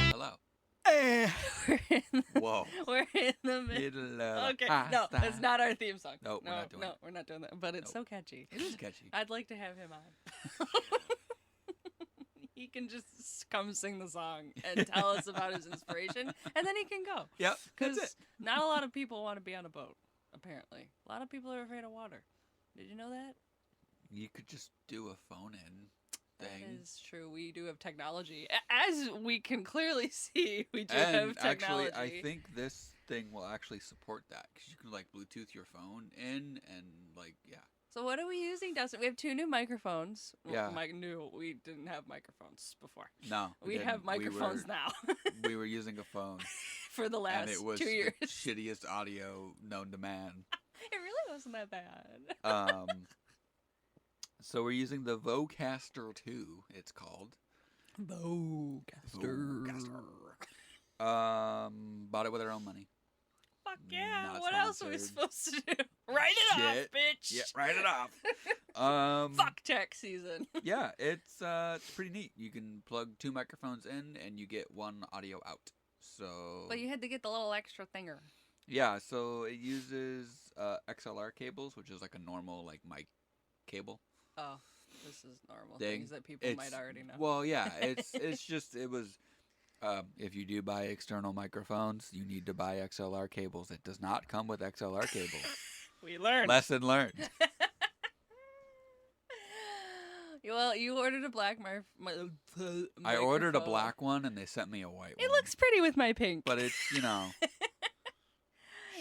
Hello. we're in the, Whoa. We're in the middle. Okay, Ah, no, stop. it's not our theme song. Nope, we're not doing it. we're not doing that. But it's so catchy. It is catchy. I'd like to have him on. He can just come sing the song and tell us about his inspiration, and then he can go. Yep, that's it. Because not a lot of people want to be on a boat, apparently. A lot of people are afraid of water. Did you know that? You could just do a phone-in thing. That is true. We do have technology. As we can clearly see, we do have technology. Actually, I think this thing will actually support that, because you can, like, Bluetooth your phone in and, like, yeah. So what are we using, Dustin? We have 2 new microphones. Yeah. We didn't have microphones before. No. We have microphones now. We were using a phone. For the last and it was 2 years. the shittiest audio known to man. It really wasn't that bad. So we're using the Vocaster 2, it's called. Vocaster. Bought it with our own money. Fuck yeah. Not What else are we sponsored. supposed to do? Write it off, Shit. bitch. Yeah, write it off. Fuck tech season. Yeah, it's pretty neat. You can plug 2 microphones in and you get 1 audio out. So But you had to get the little extra thinger. yeah, so it uses XLR cables, which is like a normal like mic cable. Oh, this is normal Thing. things that people might already know. Well, yeah, it's just it was. If you do buy external microphones, you need to buy XLR cables. It does not come with XLR cables. We learned. Lesson learned. Well, you ordered a black I ordered a microphone. black one and they sent me a white one. It looks pretty with my pink. But it's,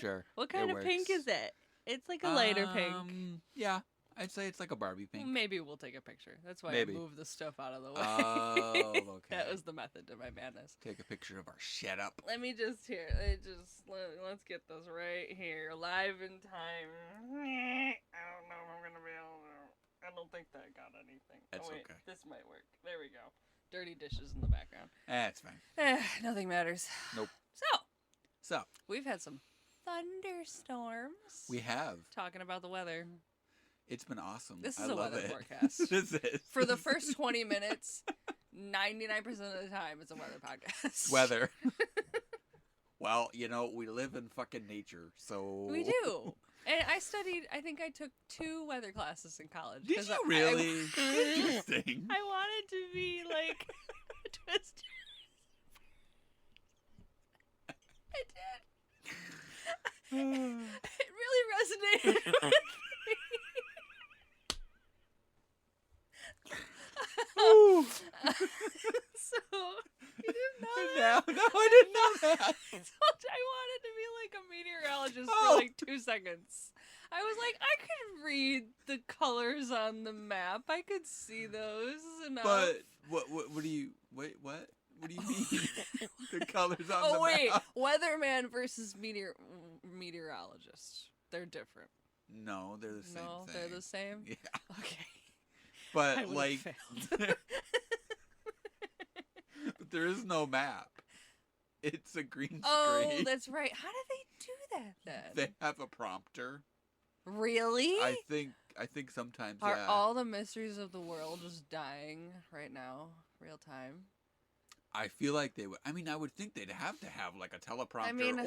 sure. What kind it of pink works. is it? It's like a lighter pink. Yeah, I'd say it's like a Barbie pink. Maybe we'll take a picture. That's why Maybe. I moved the stuff out of the way. Oh, okay. That was the method to my madness. Take a picture of our shit up. Let's get this right here, live in time. I don't know if I'm gonna be able to. I don't think that got anything. That's wait, okay. This might work. There we go. Dirty dishes in the background. It's fine. Nothing matters. Nope. So So, we've had some thunderstorms. we have. Talking about the weather. It's been awesome. This is I a love weather it. forecast. This is. For the first 20 minutes, 99% of the time, it's a weather podcast. Weather. Well, we live in fucking nature, so. We do. And I think I took 2 weather classes in college. Did 'cause you I- really? Interesting. I wanted to be like a twister. I did. It really resonated with me. So, you didn't know that? No, I didn't know that. I wanted to be like a meteorologist Oh. for like 2 seconds. I was like, I could read the colors on the map. I could see those enough. But what do you what do you mean? The colors on the Oh wait, map? weatherman versus meteorologist. They're different. No, they're the same No, thing. they're the same. Yeah, Okay. I but would've like, failed. but there is no map. It's a green screen. Oh, that's right. How do they do that then? They have a prompter. Really? I think sometimes. Are yeah. all the mysteries of the world just dying right now, real time? I feel like they would. I mean, I would think they'd have to have like a teleprompter, I mean-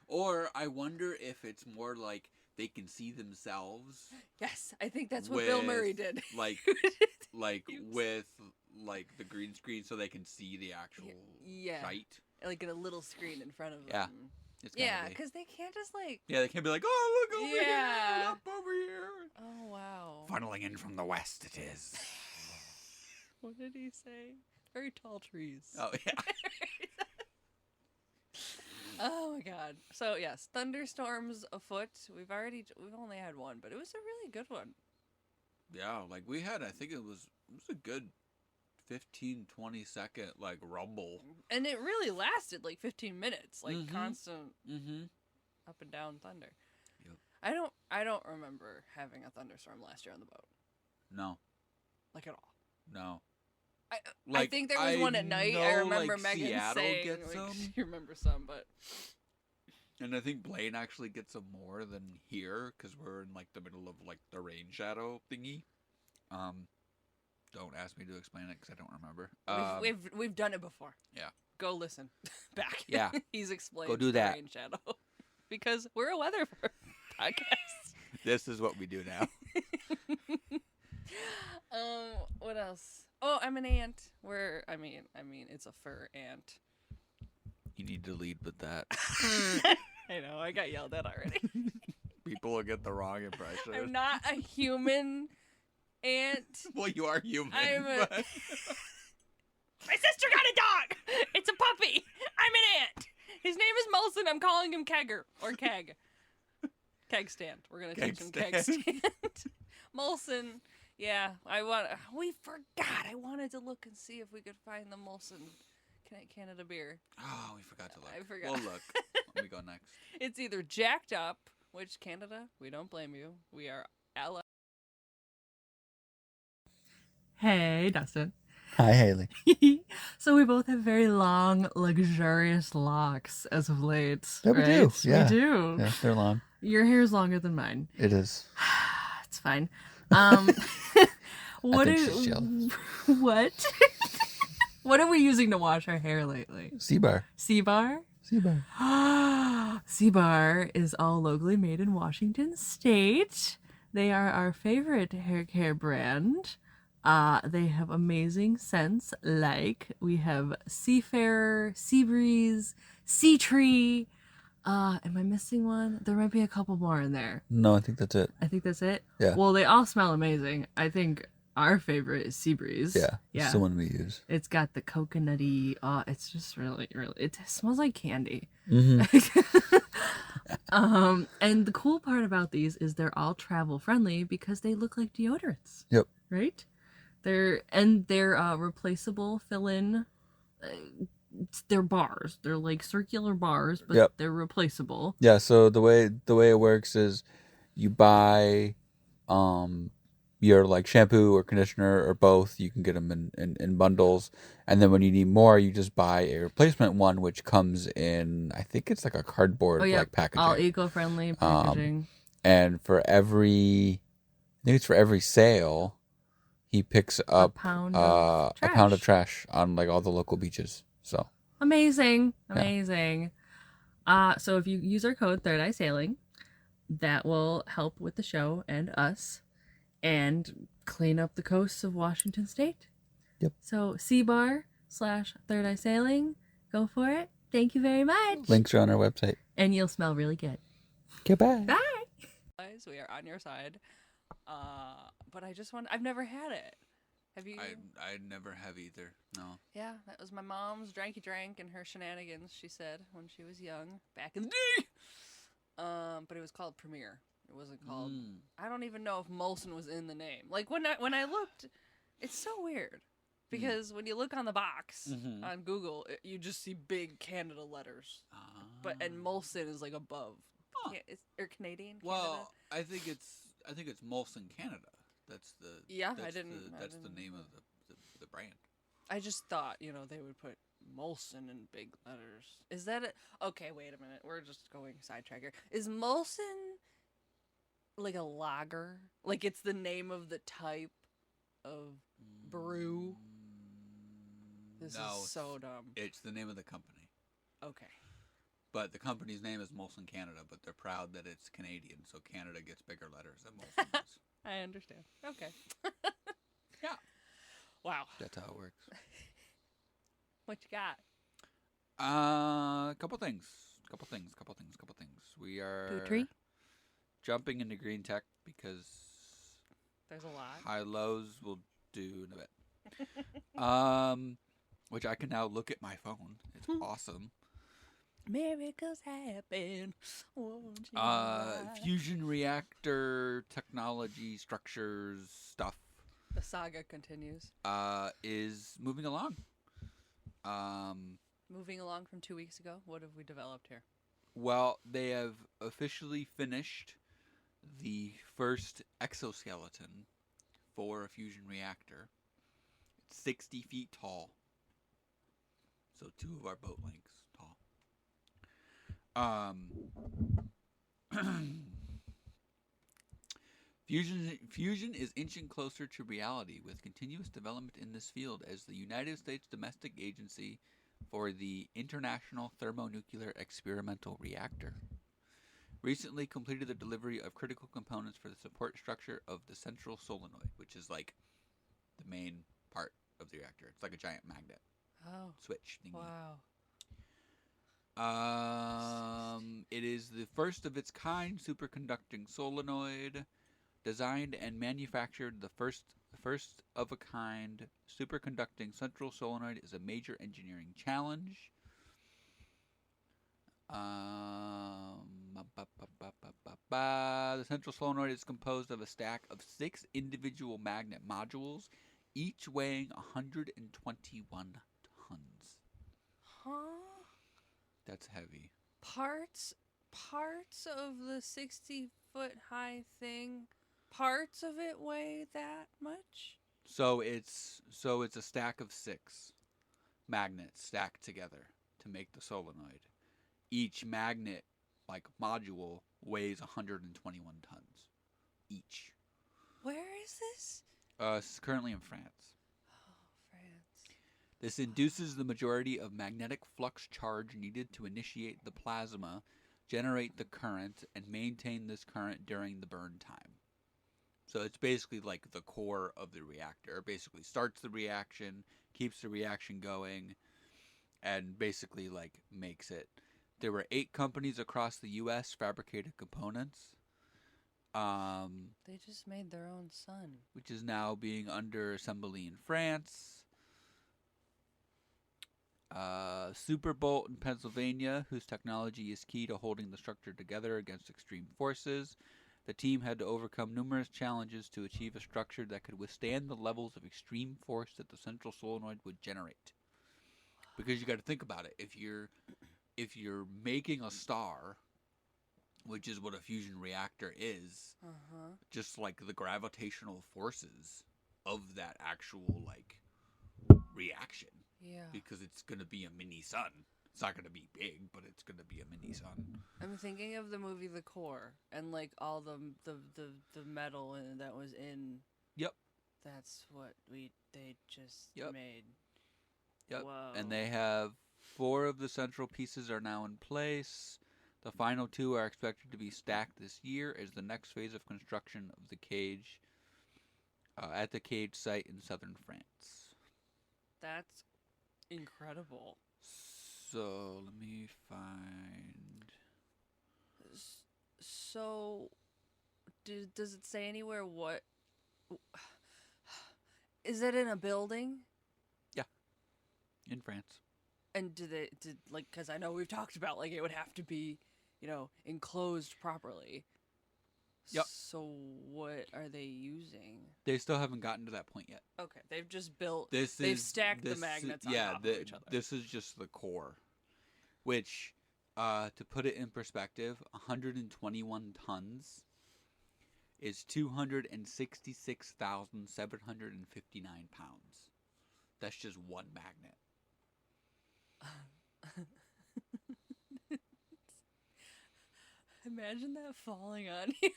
or I wonder if it's more like they can see themselves, Yes, I think that's what Bill With, Murray did. like You- with like the green screen, so they can see the actual Yeah. site. Like a little screen in front of Yeah. them. It's gotta Yeah, be. because they can't just like. Yeah, they can be like, oh, look over Yeah. here, up over here. Oh wow. Funneling in from the west, it is. What did he say? Very tall trees. Oh yeah. Oh my god. So yes, thunderstorms afoot. We've only had one, but it was a really good one. Yeah, like we had, I think it was a good 15-20 second like rumble. And it really lasted like 15 minutes, like Mhm. constant Mm-hmm. up and down thunder. Yep. I don't remember having a thunderstorm last year on the boat. No, Like at all. no. I Like, think there was one at night. I know, remember like, Megan Seattle saying gets like, some. you remember some, but And I think Blaine actually gets them more than here because we're in like the middle of like the rain shadow thingy. Don't ask me to explain it because I don't remember. We've done it before. Yeah. Go listen back. Yeah. He's explained Go do that. rain shadow because we're a weather podcast. This is what we do now. What else? Oh, I'm an ant. I mean, it's a fur ant. You need to lead with that. I know, I got yelled at already. People will get the wrong impression. I'm not a human ant. Well, you are human. My sister got a dog. It's a puppy. I'm an ant. His name is Molson. I'm calling him Kegger or Keg. Keg stand. We're gonna teach him Keg stand. Molson. Yeah, we forgot. I wanted to look and see if we could find the Molson Canada beer. Oh, we forgot to look. I forgot. We'll look. Let me go next. It's either Jacked Up, which Canada, we don't blame you. We are allies. Hey, Dustin. Hi, Haley. So we both have very long, luxurious locks as of late. Yeah, we do. Yeah. We do. Yeah, they're long. Your hair is longer than mine. It is. It's fine. What she's jealous. What? What are we using to wash our hair lately? Sea-Bar. Sea-Bar? Sea-Bar. Sea-Bar is all locally made in Washington State. They are our favorite hair care brand. They have amazing scents like we have Seafarer, Seabreeze, Sea Tree. Am I missing one? There might be a couple more in there. No, I think that's it. I think that's it? Yeah. Well, they all smell amazing. I think our favorite is Seabreeze. Yeah. It's the one we use. It's got the coconutty, it's just really, it smells like candy. Mm-hmm. And the cool part about these is they're all travel friendly because they look like deodorants. Yep. Right? They're replaceable fill-in. They're bars. They're like circular bars, but they're replaceable. Yeah. So the way it works is, you buy, your like shampoo or conditioner or both. You can get them in bundles, and then when you need more, you just buy a replacement one, which comes in. I think it's like a cardboard like packaging. All eco-friendly packaging. And for every sale, he picks up a pound of trash on like all the local beaches. So amazing. So if you use our code Third Eye Sailing, that will help with the show and us, and clean up the coasts of Washington State. Yep. So Sea-Bar/Third Eye Sailing, go for it. Thank you very much. Links are on our website, and you'll smell really good. Goodbye. Bye. Guys, we are on your side. But I've never had it. Have you? I never have either. No. Yeah, that was my mom's dranky drank and her shenanigans, she said, when she was young, back in the day. But it was called Premier. It wasn't called. I don't even know if Molson was in the name. Like when I looked, it's so weird because when you look on the box on Google, you just see big Canada letters, and Molson is like above. Huh. Or Canadian. Well, I think it's Molson Canada. That's the That's the name of the brand. I just thought, they would put Molson in big letters. Is that it? Okay, wait a minute. We're just going sidetrack here. Is Molson like a lager? Like it's the name of the type of brew? This is so dumb. It's the name of the company. Okay. But the company's name is Molson Canada, but they're proud that it's Canadian, so Canada gets bigger letters than Molson does. I understand. Okay. Yeah. Wow. That's how it works. What you got? Couple things. We are tree? jumping into green tech because there's a lot. High lows will do in a bit. Which I can now look at my phone. It's awesome. Miracles happen. Fusion reactor technology structures stuff. The saga continues. Is moving along. Moving along from 2 weeks ago. What have we developed here? Well, they have officially finished the first exoskeleton for a fusion reactor. It's 60 feet tall. So 2 of our boat lengths Um, fusion is inching closer to reality with continuous development in this field as the United States Domestic Agency for the International Thermonuclear Experimental Reactor recently completed the delivery of critical components for the support structure of the central solenoid, which is like the main part of the reactor. It's like a giant magnet Oh, switch thingy. wow. It is the first of its kind superconducting solenoid, designed and manufactured. The first of a kind superconducting central solenoid is a major engineering challenge. The central solenoid is composed of a stack of 6 individual magnet modules, each weighing 121 tons. Huh? That's heavy. Parts of the 60-foot high thing, parts of it weigh that much? So it's a stack of 6 magnets stacked together to make the solenoid. Each magnet, like module, weighs 121 tons each. Where is this? It's currently in France. Oh, France. This induces the majority of magnetic flux charge needed to initiate the plasma, generate the current, and maintain this current during the burn time. So it's basically like the core of the reactor. It basically starts the reaction, keeps the reaction going, and basically like makes it. There were 8 companies across the U.S. fabricated components. They just made their own sun. Which is now being under assembly in France. Superbolt in Pennsylvania, whose technology is key to holding the structure together against extreme forces. The team had to overcome numerous challenges to achieve a structure that could withstand the levels of extreme force that the central solenoid would generate. Because you got to think about it. If you're making a star, which is what a fusion reactor is, just like the gravitational forces of that actual like reaction. Yeah. Because it's going to be a mini sun. It's not going to be big, but it's going to be a mini sun. I'm thinking of the movie The Core and like all the metal that was in. Yep. That's what they just made. Yep. Whoa. And they have 4 of the central pieces are now in place. The final 2 are expected to be stacked this year as the next phase of construction of the cage at the cage site in southern France. That's incredible. So let me find. So, does it say anywhere what? Is it in a building? Yeah. In France. And because I know we've talked about like it would have to be, enclosed properly. Yep. So what are they using? They still haven't gotten to that point yet. Okay, they've just built. They've stacked the magnets on top of each other. This is just the core, which, to put it in perspective, 121 tons is 266,759 pounds. That's just one magnet. Imagine that falling on you.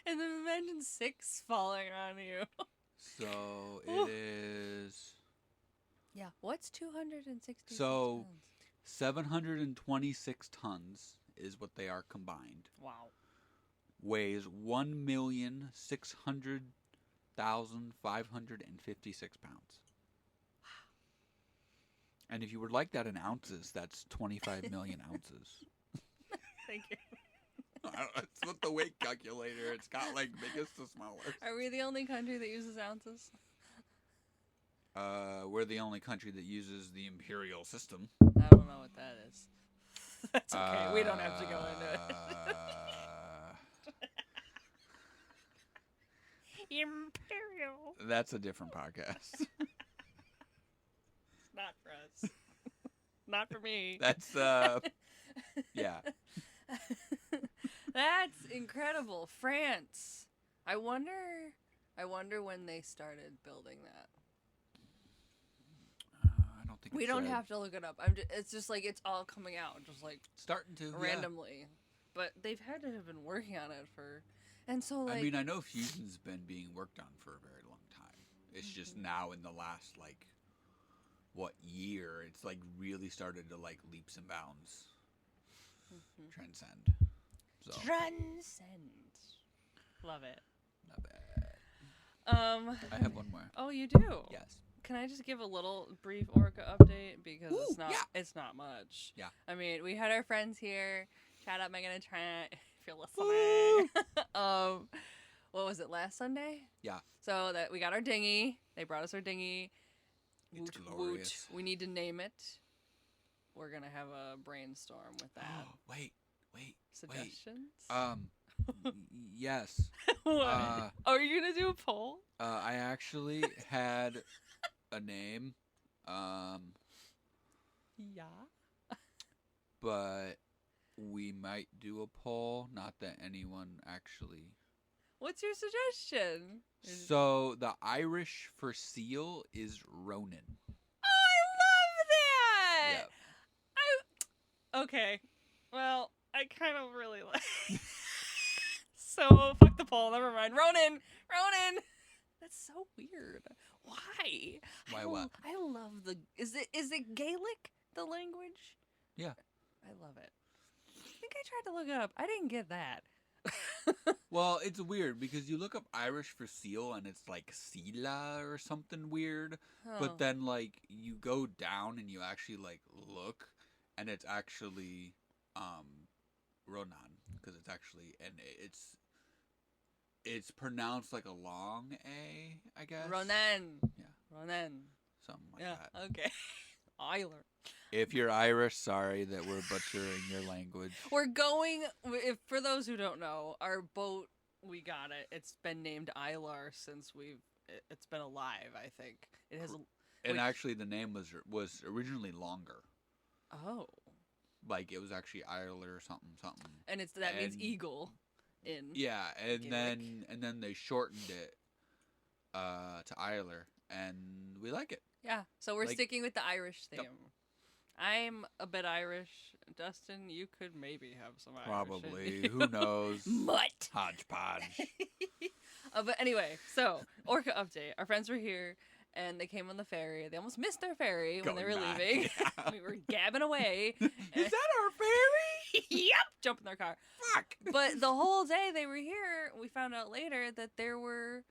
And then imagine 6 falling on you. So it is. Yeah, what's 266 So pounds? 726 tons is what they are combined. Wow. Weighs 1,600,556 pounds. And if you would like that in ounces, that's 25 million ounces. Thank you. It's with the weight calculator. It's got like biggest to smallest. Are we the only country that uses ounces? We're the only country that uses the imperial system. I don't know what that is. That's okay. We don't have to go into it. Imperial. That's a different podcast. It's not for us. Not for me. That's yeah. That's incredible. France. I wonder when they started building that. I don't think We don't said. have to look it up. It's just like it's all coming out, just like Starting to randomly. But they've had to have been working on it for, and so like. I mean, I know Fusion's been being worked on for a very long time. It's just now in the last like, what year? It's like really started to like leaps and bounds, transcend. So Transcend. Love it. not bad. I have one more. Oh, you do? Yes. Can I just give a little brief Orca update because it's not much. Yeah. I mean, we had our friends here. Shout out Megan and Trent if you're listening. What was it, last Sunday? Yeah. So that we got our dinghy. They brought us our dinghy. It's Woot, glorious. woot. We need to name it. We're gonna have a brainstorm with that. Wait. Suggestions? Yes. What? Are you gonna do a poll? I actually had a name. Yeah. But we might do a poll. Not that anyone actually. What's your suggestion? So the Irish for seal is Ronin. Oh, I love that. Yep. Okay. Well, I kind of really like. So fuck the poll. Never mind. Ronan. That's so weird. Why? Why what? I love the. Is it Gaelic? The language? Yeah. I love it. I think I tried to look it up. I didn't get that. Well, it's weird because you look up Irish for seal and it's like Sela or something weird. Oh. But then like you go down and you actually like look and it's actually Ronan because it's actually and it's pronounced like a long A, I guess. Ronan. Yeah. Ronan. Something like Yeah. that. Okay. Euler. If you're Irish, sorry that we're butchering your language. We're going. For those who don't know, our boat, we got it. It's been named Ilar since it's been alive. I think it has. And actually, the name was originally longer. Oh. Like it was actually Isler or something. And that means eagle. Yeah, and Gaelic. then they shortened it to Isler, and we like it. Yeah. So we're Like- sticking with the Irish theme. Yep. I'm a bit Irish. Dustin, you could maybe have some Irish. in Probably. you. Who knows? Mutt. Hodgepodge. But anyway, so Orca update. Our friends were here, and they came on the ferry. They almost missed their ferry when they were Going back. leaving. Yeah. We were gabbing away. Is that our ferry? Yep, jump in their car. Fuck. But the whole day they were here, we found out later that there were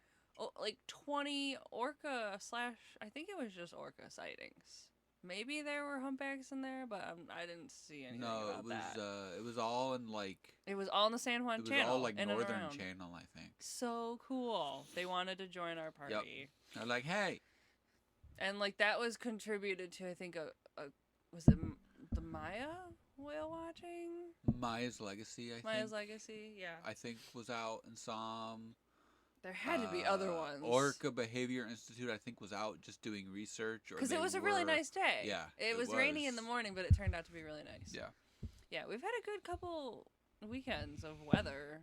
like 20 orca / I think it was just orca sightings. Maybe there were humpbacks in there, but I didn't see anything No, about it was that. it was all in like It was all in the San Juan it was Channel. all like in and Northern around. Channel, I think. So cool. They wanted to join our party. They're like, hey, And like that was contributed to, I think, was it the Maya whale watching? Maya's Legacy. I Maya's think. Legacy, yeah. I think was out in some. There had to be other ones. Orca Behavior Institute, I think, was out just doing research. Because it was a really nice day. Yeah, It it was rainy in was. the morning, but it turned out to be really nice. Yeah. Yeah, we've had a good couple weekends of weather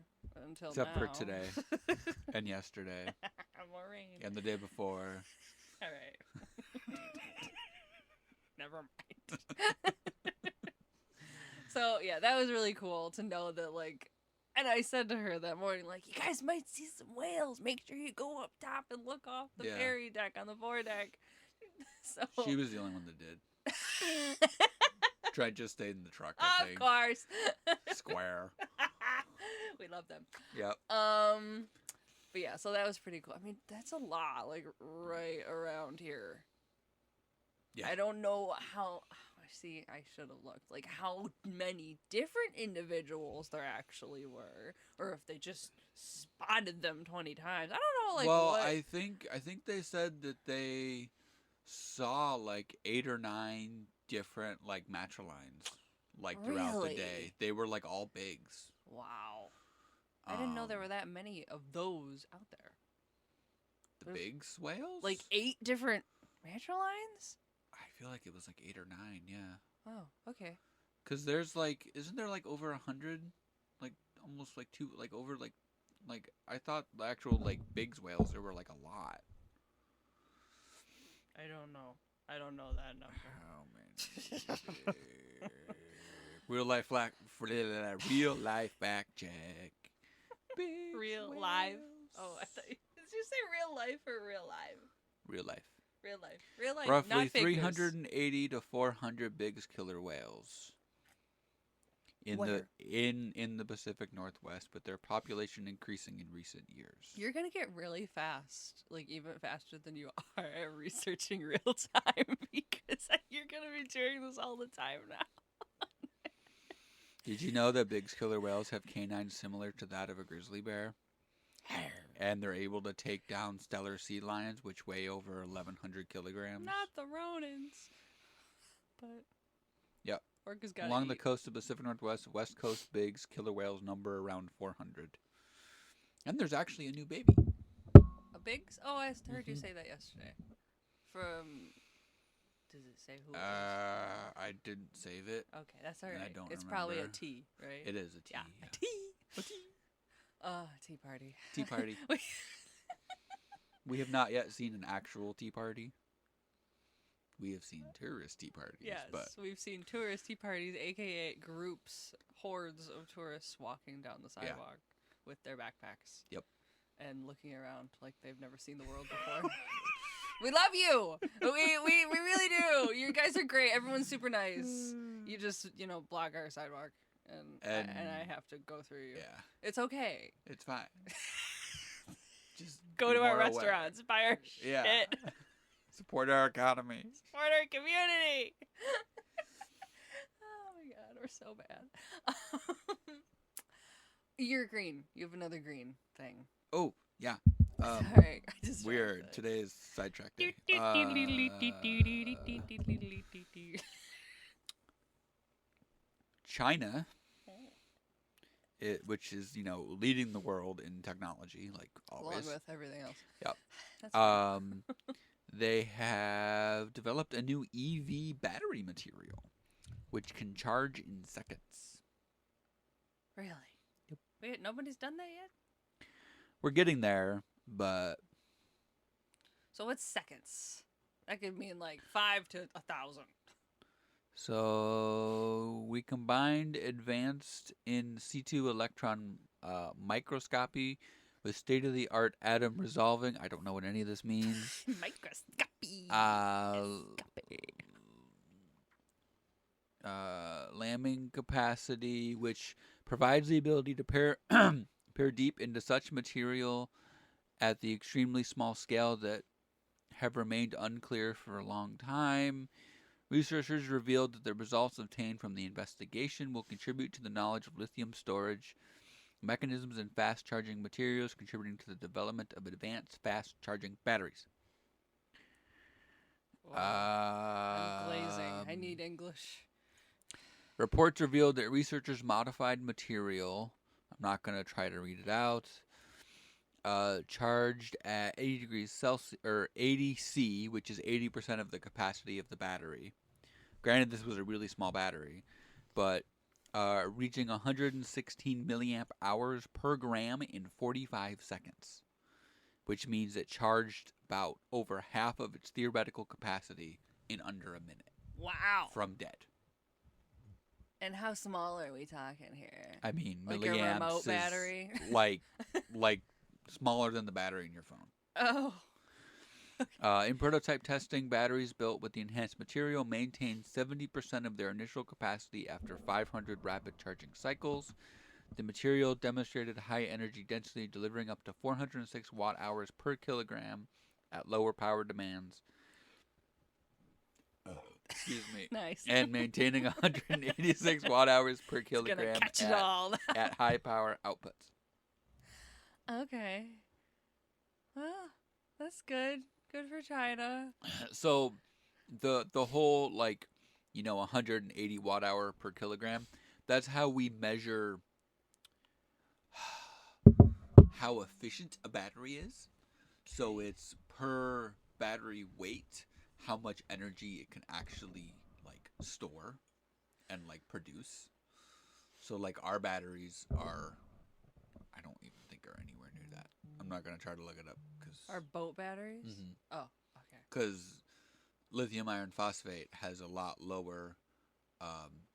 until Except now. for today and yesterday More rain. and the day before. All right. Never mind. So, yeah, that was really cool to know that, like, and I said to her that morning, like, you guys might see some whales. Make sure you go up top and look off the Yeah. ferry deck on the foredeck. So She was the only one that did. Trent just stayed in the truck, I Of think. course. Square. We love them. Yep. But yeah, so that was pretty cool. I mean, that's a lot, like, right around here. Yeah. I don't know how. See, I should have looked like how many different individuals there actually were, or if they just spotted them 20 times. I don't know. Like, well, what? I think they said that they saw like 8 or 9 different like matrolines like throughout the Really? day. They were like all bigs. Wow. I didn't know there Um, were that many of those out there. The There's- bigs whales. Like 8 different matrolines? I feel like it was like 8 or 9. Yeah. Oh, okay. Because there's like, isn't there like over 100, like almost like two, like over like I thought the actual like bigs whales there were like a lot. I don't know. I don't know that number. How many? real life fact check. Big Real whales. live. Oh, I thought did you say real life or real live? Real life. Real life. Real life. Roughly not fake 380 to 400 big killer whales in Where? in the Pacific Northwest, with their population increasing in recent years. You're gonna get really fast, like even faster than you are at researching real time because you're gonna be doing this all the time now. Did you know that big killer whales have canines similar to that of a grizzly bear? And they're able to take down stellar sea lions, which weigh over 1,100 kilograms. Not the Ronins, but yep. Orca's got Along the coast of the Pacific Northwest, West Coast bigs killer whales number around 400. And there's actually a new baby. A big? Oh, I heard you say that yesterday. From. Does it say who it was? I didn't save it. Okay, that's all right. I don't it's remember. Probably a T, right? It is a T. Yeah, a T. A T. Tea party. Tea party. We have not yet seen an actual tea party. We have seen tourist tea parties. Yes, but we've seen tourist tea parties, aka groups, hordes of tourists walking down the sidewalk with their backpacks. Yep. And looking around like they've never seen the world before. We love you. We really do. You guys are great. Everyone's super nice. You just block our sidewalk, and I have to go through you. Yeah. It's okay. It's fine. Just go be to our more aware. restaurants, buy our shit. Support our economy. Support our community. Oh my god, we're so bad. You're green. You have another green thing. Oh, yeah. Sorry, I just weird. Today is sidetrack day. China, which is leading the world in technology, like always. Along with everything else. Yep. That's they have developed a new EV battery material, which can charge in seconds. Really? Yep. Wait, nobody's done that yet? We're getting there, but... So what's seconds? That could mean like 5 to 1,000. So we combined advanced in situ electron microscopy with state-of-the-art atom resolving. I don't know what any of this means. Microscopy. Lambing capacity, which provides the ability to peer deep into such material at the extremely small scale that have remained unclear for a long time. Researchers revealed that the results obtained from the investigation will contribute to the knowledge of lithium storage mechanisms and fast-charging materials, contributing to the development of advanced fast-charging batteries. Wow. I'm glazing. I need English. Reports revealed that researchers modified material. I'm not going to try to read it out. Charged at 80 degrees Celsius or 80 C, which is 80% of the capacity of the battery. Granted, this was a really small battery, but reaching 116 milliamp hours per gram in 45 seconds, which means it charged about over half of its theoretical capacity in under a minute. Wow. From dead. And how small are we talking here? I mean, like milliamps a remote is battery? like smaller than the battery in your phone. Oh. In prototype testing, batteries built with the enhanced material maintained 70% of their initial capacity after 500 rapid charging cycles. The material demonstrated high energy density, delivering up to 406 watt-hours per kilogram at lower power demands. Excuse me. Nice. And maintaining 186 watt-hours per kilogram at high power outputs. Okay. Well, that's good. Good for China. So the whole 180 watt-hour per kilogram, that's how we measure how efficient a battery is. So it's per battery weight how much energy it can actually store and produce. So our batteries are, I don't even think are anywhere near that. I'm not gonna try to look it up because our boat batteries. Mm-hmm. Oh, okay. Because lithium iron phosphate has a lot lower um,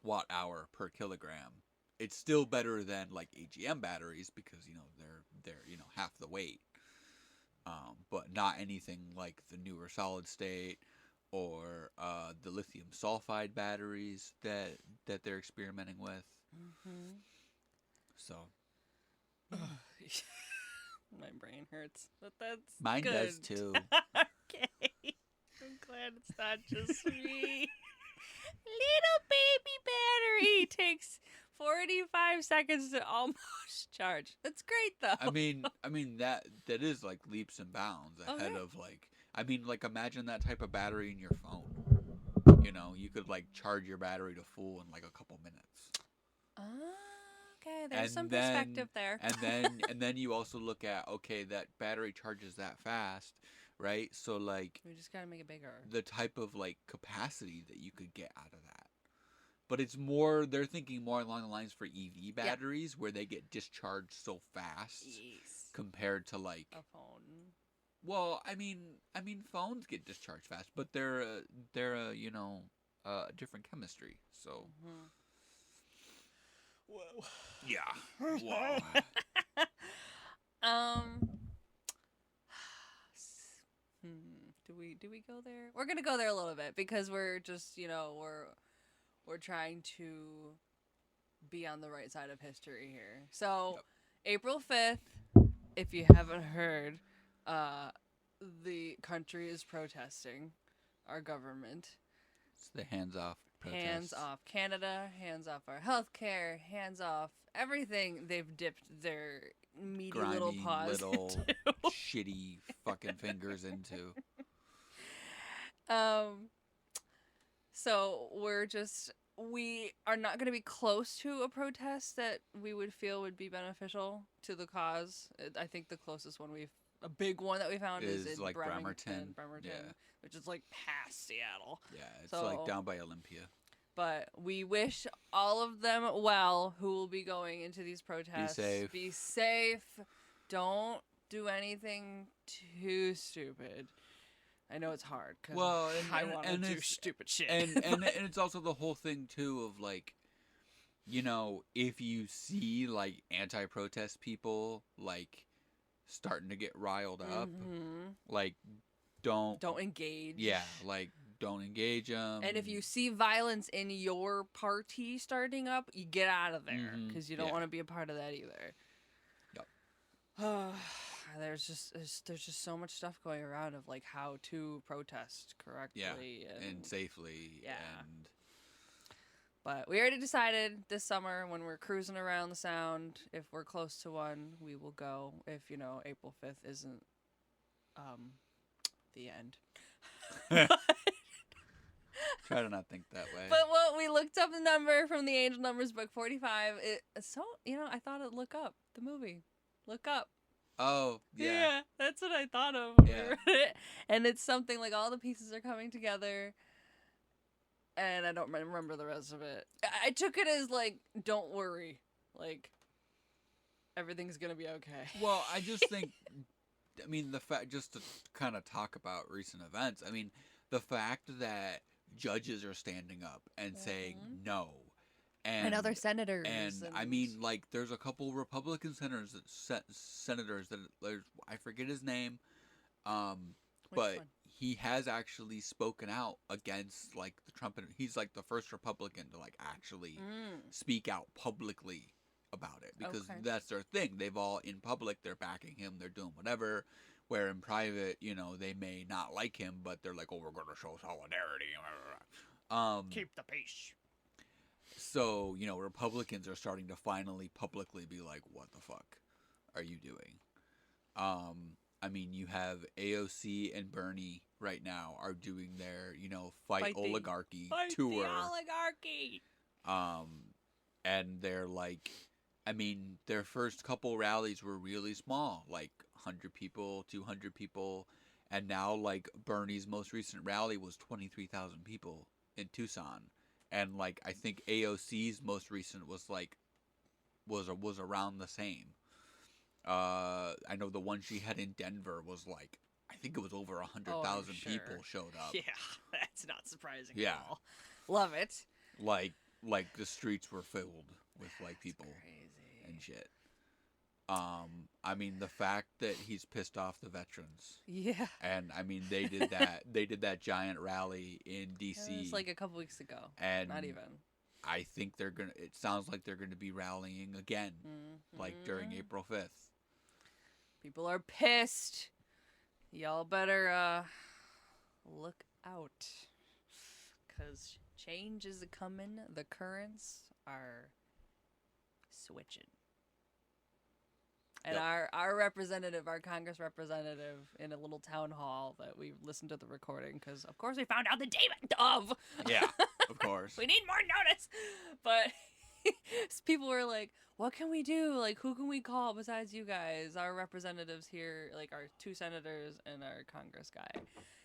watt hour per kilogram. It's still better than like AGM batteries because they're half the weight, but not anything like the newer solid state or the lithium sulfide batteries that they're experimenting with. Mm-hmm. So My brain hurts, but that's mine good. does too. Okay. I'm glad it's not just me. Little baby battery takes 45 seconds to almost charge. That's great though. I mean that is like leaps and bounds ahead of like like imagine that type of battery in your phone. You could like charge your battery to full in like a couple minutes. Okay, there's some perspective there. and then you also look at okay, that battery charges that fast, right? So like We just gotta make it bigger. the type of like capacity that you could get out of that. But it's more they're thinking more along the lines for EV batteries where they get discharged so fast compared to like a phone. Well, I mean phones get discharged fast, but they're different chemistry. So Whoa. yeah. Whoa. Do we go there? We're gonna go there a little bit because we're just we're trying to be on the right side of history here. So April 5th, if you haven't heard, the country is protesting our government. It's the hands off protest. Hands off Canada, hands off our healthcare, hands off everything they've dipped their meaty Grimy, little paws into. shitty fucking fingers into. So we are not going to be close to a protest that we would feel would be beneficial to the cause. I think the closest one a big one that we found is in like Bremerton, yeah. which is like past Seattle. Yeah, it's like down by Olympia. But we wish all of them well who will be going into these protests. Be safe. Don't do anything too stupid. I know it's hard because I want to do stupid shit. And it's also the whole thing too of like, if you see like anti-protest people like starting to get riled up, like don't engage. Yeah, like don't engage them. And if you see violence in your party starting up, you get out of there because you don't want to be a part of that either. Yep. There's just so much stuff going around of like how to protest correctly and safely. Yeah. And but we already decided this summer when we're cruising around the Sound, if we're close to one, we will go. If April 5th isn't the end. Try to not think that way. But what we looked up the number from the Angel Numbers book 45. I thought it'd look up the movie. Look up. Oh, yeah. That's what I thought of. Yeah. And it's something like all the pieces are coming together. And I don't remember the rest of it. I took it as like, don't worry. Like, everything's going to be okay. Well, I just think, the fact, just to kind of talk about recent events, the fact that judges are standing up and saying no. And other senators. And like, there's a couple Republican senators that I forget his name, but he has actually spoken out against like the Trump. He's like the first Republican to like actually speak out publicly about it because that's their thing. They've all in public, they're backing him, they're doing whatever. Where in private, they may not like him, but they're like, oh, we're going to show solidarity. Keep the peace. So, Republicans are starting to finally publicly be like, what the fuck are you doing? You have AOC and Bernie right now are doing their, fight oligarchy tour. The oligarchy. And they're like, their first couple rallies were really small, like 100 people, 200 people. And now, like, Bernie's most recent rally was 23,000 people in Tucson. And like I think AOC's most recent was around the same. I know the one she had in Denver was like I think it was over 100,000 sure. people showed up. Yeah, that's not surprising Yeah. at all. Love it. Like the streets were filled with like people Crazy. and shit. I mean, the fact that he's pissed off the veterans, Yeah. and I mean they did that. They did that giant rally in D.C. It was like a couple weeks ago. and Not even. I think they're gonna. It sounds like they're gonna be rallying again, like during April 5th. People are pissed. Y'all better look out, 'cause change is a coming. The currents are switching. And Yep. our representative, our Congress representative, in a little town hall that we listened to the recording, because of course we found out the day of. Yeah, of course. We need more notice. But people were like, what can we do? Like, who can we call besides you guys? Our representatives here, like our 2 senators and our Congress guy.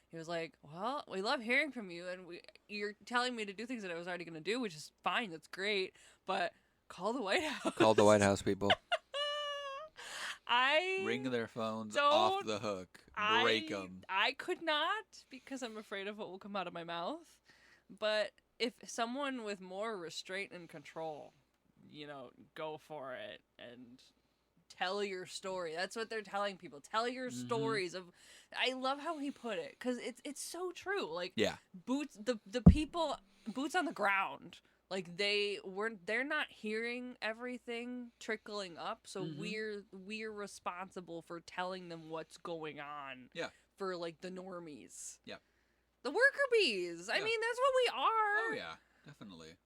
He was like, well, we love hearing from you, and you're telling me to do things that I was already going to do, which is fine. That's great. But call the White House. Call the White House people. I Ring their phones off the hook. Break them. I could not, because I'm afraid of what will come out of my mouth. But if someone with more restraint and control, go for it and tell your story. That's what they're telling people. Tell your stories of. I love how he put it, because it's so true. Like, Yeah. the people, boots on the ground. Like, they're not hearing everything trickling up, so we're responsible for telling them what's going on. Yeah. For like the normies. Yeah. The worker bees. I Yeah. mean, that's what we are. Oh yeah, definitely.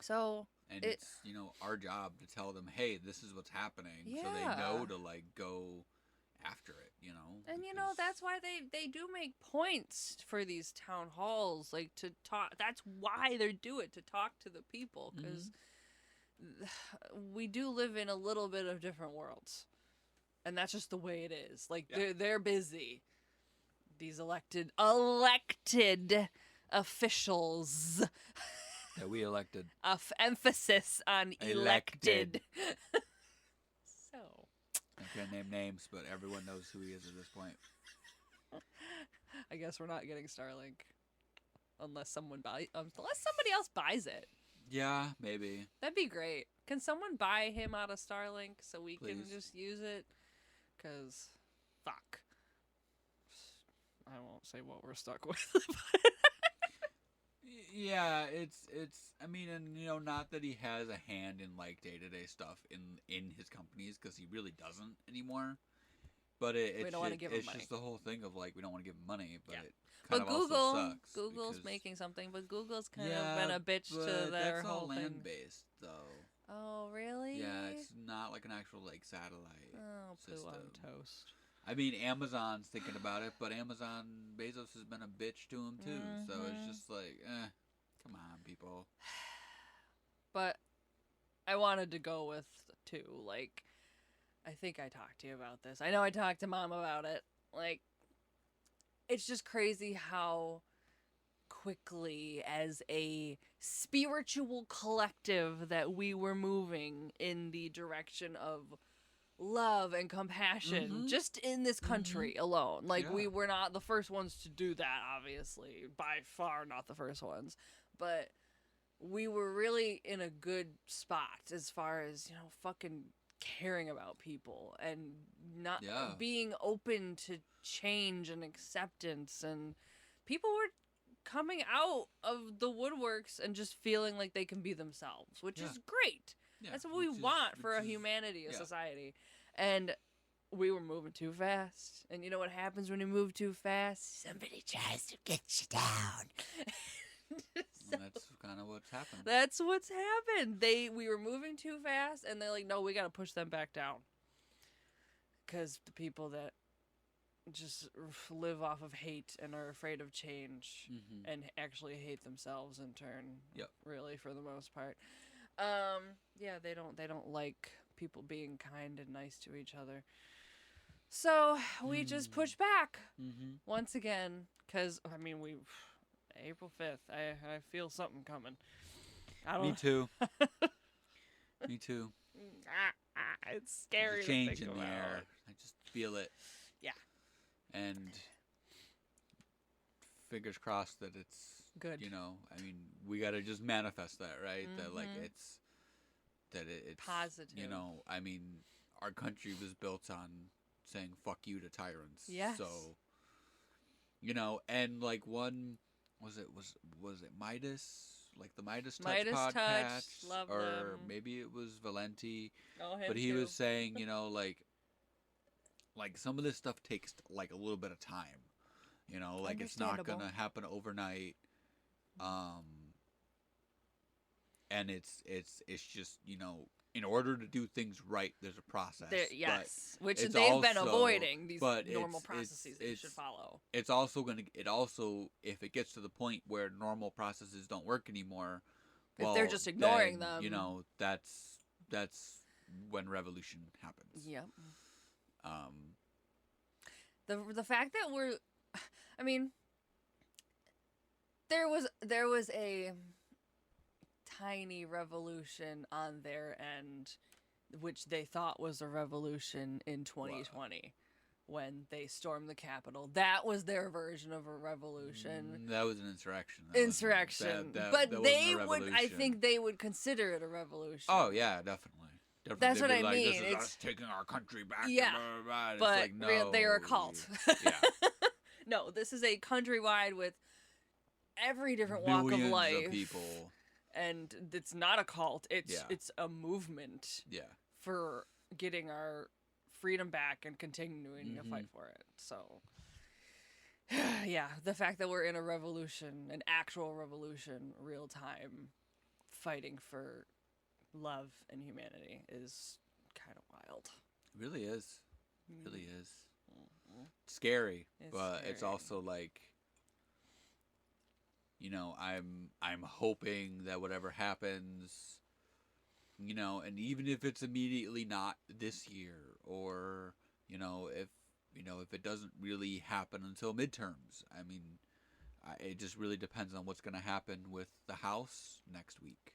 So And it's our job to tell them, hey, this is what's happening, so they Yeah. know to like go after it. And because- that's why they do make points for these town halls, like to talk. That's why they do it, to talk to the people, because we do live in a little bit of different worlds, and that's just the way it is. Like, they're busy. These elected officials. That we elected. Emphasis on elected. So. I can't name names, but everyone knows who he is at this point. I guess we're not getting Starlink unless somebody else buys it. Yeah, maybe. That'd be great. Can someone buy him out of Starlink so we can Please. just use it? 'Cause fuck. I won't say what we're stuck with. Yeah, it's. I mean, and not that he has a hand in like day-to-day stuff in his companies, because he really doesn't anymore. But We don't wanna give him it's money. just the whole thing of like we don't want to give him money, but Yeah. it kind of also sucks. Google's because- making something, but Google's kind yeah, of been a bitch but to their that's all whole thing. land-based though. Oh, really? Yeah, it's not like an actual like satellite. Oh, poo on system. toast. I mean, Amazon's thinking about it, but Bezos has been a bitch to him too. So it's just like, come on, people. But I wanted to go with 2. Like, I think I talked to you about this. I know I talked to Mom about it. Like, it's just crazy how quickly, as a spiritual collective, that we were moving in the direction of love and compassion just in this country alone. Like, Yeah. we were not the first ones to do that, obviously. By far not the first ones. But we were really in a good spot as far as, fucking caring about people and not Yeah. being open to change and acceptance, and people were coming out of the woodworks and just feeling like they can be themselves, which is great. Yeah, That's what we which is- want for a which is- humanity, a yeah. society. And we were moving too fast. And you know what happens when you move too fast? Somebody tries to get you down. And that's kind of what's happened. That's what's happened. We were moving too fast, and they're like, no, we got to push them back down. Because the people that just live off of hate and are afraid of change and actually hate themselves in turn. Yep. Really, for the most part. Yeah, they don't like people being kind and nice to each other. So we just push back once again, because I mean April 5th. I feel something coming. I don't. Me too. Me too. It's scary. There's a change to in think the about. air. I just feel it. Yeah. and fingers crossed that it's Good. I mean, we got to just manifest that, right? That like Mhm. it's Positive. I mean, our country was built on saying fuck you to tyrants. Yes. So, and like one was it Midas? Like the Midas Touch Midas Touch, podcast, love or them. maybe it was Valenti, Oh, him but he too. was saying, like some of this stuff takes like a little bit of time. Like it's not Understandable. gonna happen overnight. Um, and it's just in order to do things right, there's a process. Yes, which it's they've been also- avoiding these but normal it's- processes that you it's- should follow. It's also gonna. It also, if it gets to the point where normal processes don't work ananymore, If they're just ignoring them. that's when revolution happens. Yep. Um, The fact that I mean, there was a tiny revolution on their end, which they thought was a revolution in 2020. When they stormed the Capitol, that was their version of a revolution. that was an insurrection. Insurrection, That but wasn't they a would. I revolution. think they would consider it a revolution. Oh yeah, definitely. That's They'd what be I like, mean. This is it's us taking our country back. Yeah, blah, blah, blah. It's but like, no, they're a cult. Yeah. No, this is a countrywide with every different walk of Millions life. of people. And it's not a cult. It's Yeah. it's a movement Yeah. for getting our freedom back and continuing to fight for it. So yeah, the fact that we're in a revolution, an actual revolution, real time, fighting for love and humanity is kind of wild. It really is. It really is. It's scary, It's but it's scary. also like, I'm hoping that whatever happens, and even if it's immediately not this year, or if it doesn't really happen until midterms, I mean, it just really depends on what's going to happen with the House next week,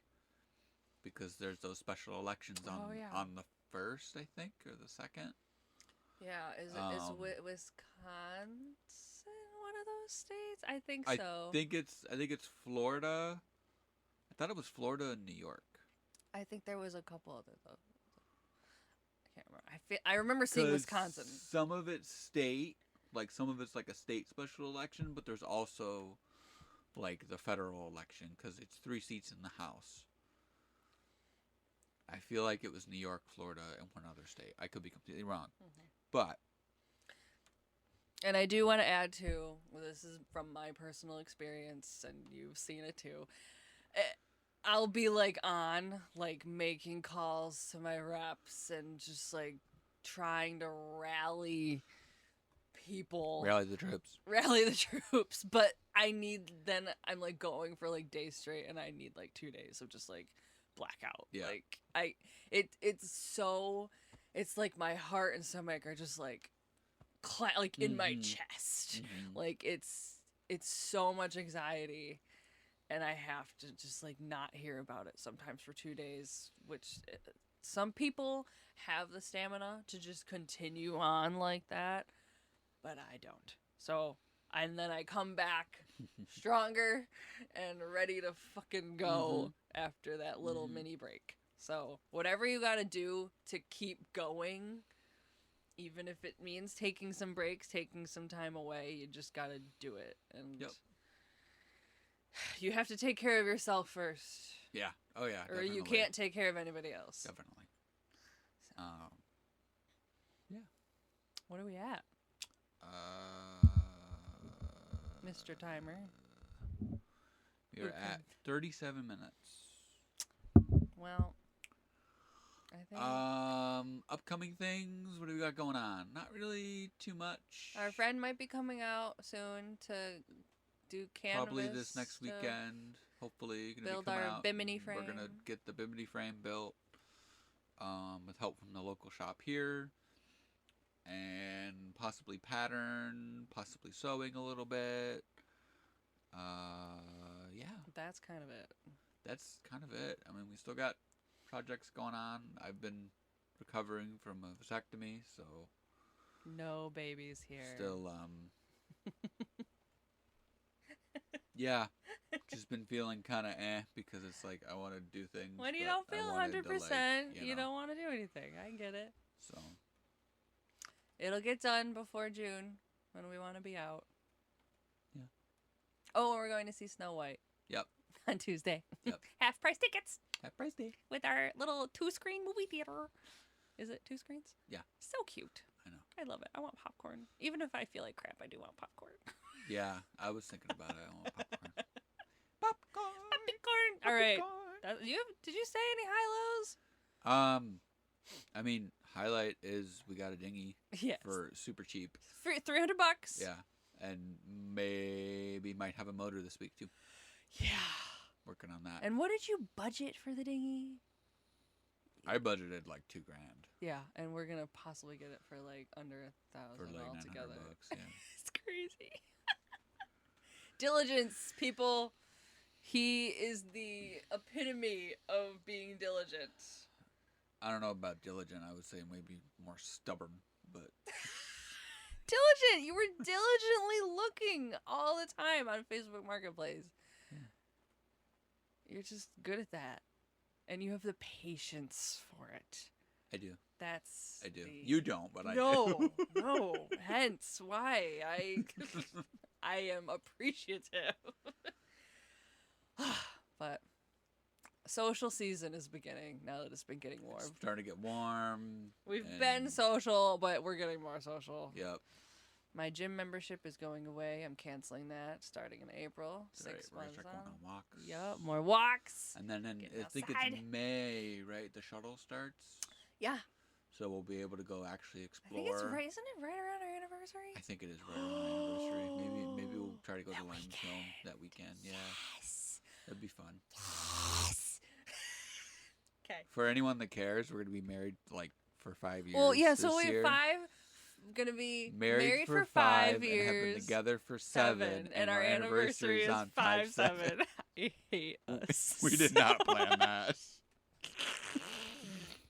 because there's those special elections on the 1st, I think, or the 2nd. Yeah, is Wisconsin one of those states? I think so. I think it's Florida. I thought it was Florida and New York. I think there was a couple other though. I can't remember. I remember seeing 'Cause Wisconsin. Some of it's state, like some of it's like a state special election, but there's also like the federal election because it's 3 seats in the House. I feel like it was New York, Florida, and one other state. I could be completely wrong, but And I do want to add too, this is from my personal experience, and you've seen it too. I'll be like making calls to my reps and just like trying to rally people, rally the troops. But I'm like going for like days straight, and I need like 2 days of just like blackout. Yeah. Like it's like my heart and stomach are just like in my chest. Like it's so much anxiety, and I have to just like not hear about it sometimes for 2 days, which some people have the stamina to just continue on like that, but I don't. So, and then I come back stronger and ready to fucking go after that little mini break. So, whatever you got to do to keep going, even if it means taking some breaks, taking some time away, you just got to do it. And you have to take care of yourself first. Yeah. Oh yeah. Or Definitely. you can't take care of anybody else. Definitely. Yeah. What are we at, Mr. Timer? We're at 37 minutes. Well, I think Upcoming things. What do we got going on? Not really too much. our friend might be coming out soon to do canvas. Probably this next to weekend. Hopefully, gonna build be coming our out. bimini frame. We're gonna get the bimini frame built, with help from the local shop here, and possibly pattern, possibly sewing a little bit. Yeah, That's kind of it. that's kind of it. I mean, we still got projects going on. I've been recovering from a vasectomy, so No babies here. Still, yeah, just been feeling kind of because it's like I want to do things. When you but don't I feel wanted to, 100%, like, you don't want to do anything. I get it. So It'll get done before June when we want to be out. Yeah. Oh, and we're going to see Snow White. Yep. On Tuesday. Yep. Half price tickets Happy Price Day. with our little 2-screen movie theater. Is it 2 screens? Yeah. So cute. I know. I love it. I want popcorn. Even if I feel like crap, I do want popcorn. Yeah, I was thinking about it. I want popcorn. Popcorn. Popcorn. All right. Popcorn. Did you say any high lows? I mean, highlight is we got a dinghy Yes. for super cheap. For $300. Yeah, and maybe might have a motor this week too. Yeah. Working on that. And what did you budget for the dinghy? I budgeted like $2,000 Yeah, and we're gonna possibly get it for like under for $1,000 like altogether. $900. Yeah. It's crazy. Diligence, people. He is the epitome of being diligent. I don't know about diligent. I would say maybe more stubborn, but Diligent. You were diligently looking all the time on Facebook Marketplace. Yeah. You're just good at that, and you have the patience for it. I do. That's I do. the- You don't, but I No, do. no. Hence why I am appreciative. But social season is beginning now that it's been getting warm. It's starting to get warm. We've and- been social, but we're getting more social. Yep. My gym membership is going away. I'm canceling that starting in April. That's right. 6 We're gonna months start going on. on walks. Yup, more walks. And then Getting I think outside. it's May, right? The shuttle starts. Yeah, So we'll be able to go actually I explore. think it's right. Isn't it right around our anniversary? I think it is right around our anniversary. Maybe we'll try to go That to Limestone weekend. that weekend. Yeah, Yes. that'd be fun. Yes. Okay. For anyone that cares, we're gonna be married like for 5 years. Well, yeah. this So year. 5. Gonna be Married for 5 years. and have been together for 7, and our anniversary is on 5/7. I hate us. We did not plan that.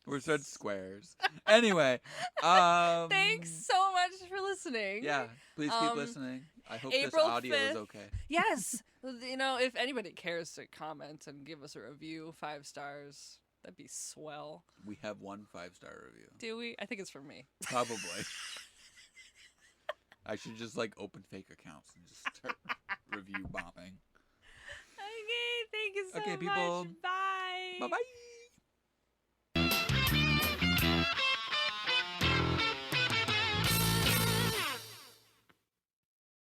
We're such squares. Anyway, Thanks so much for listening. Yeah, please keep Um, listening. I hope April this audio 5th. is okay. Yes. If anybody cares to comment and give us a review, 5 stars, that'd be swell. We have 1 5-star review. Do we? I think it's from me. Probably. I should just like open fake accounts and just start review bombing. Okay, thank you so Okay, much. people. Bye. Bye bye.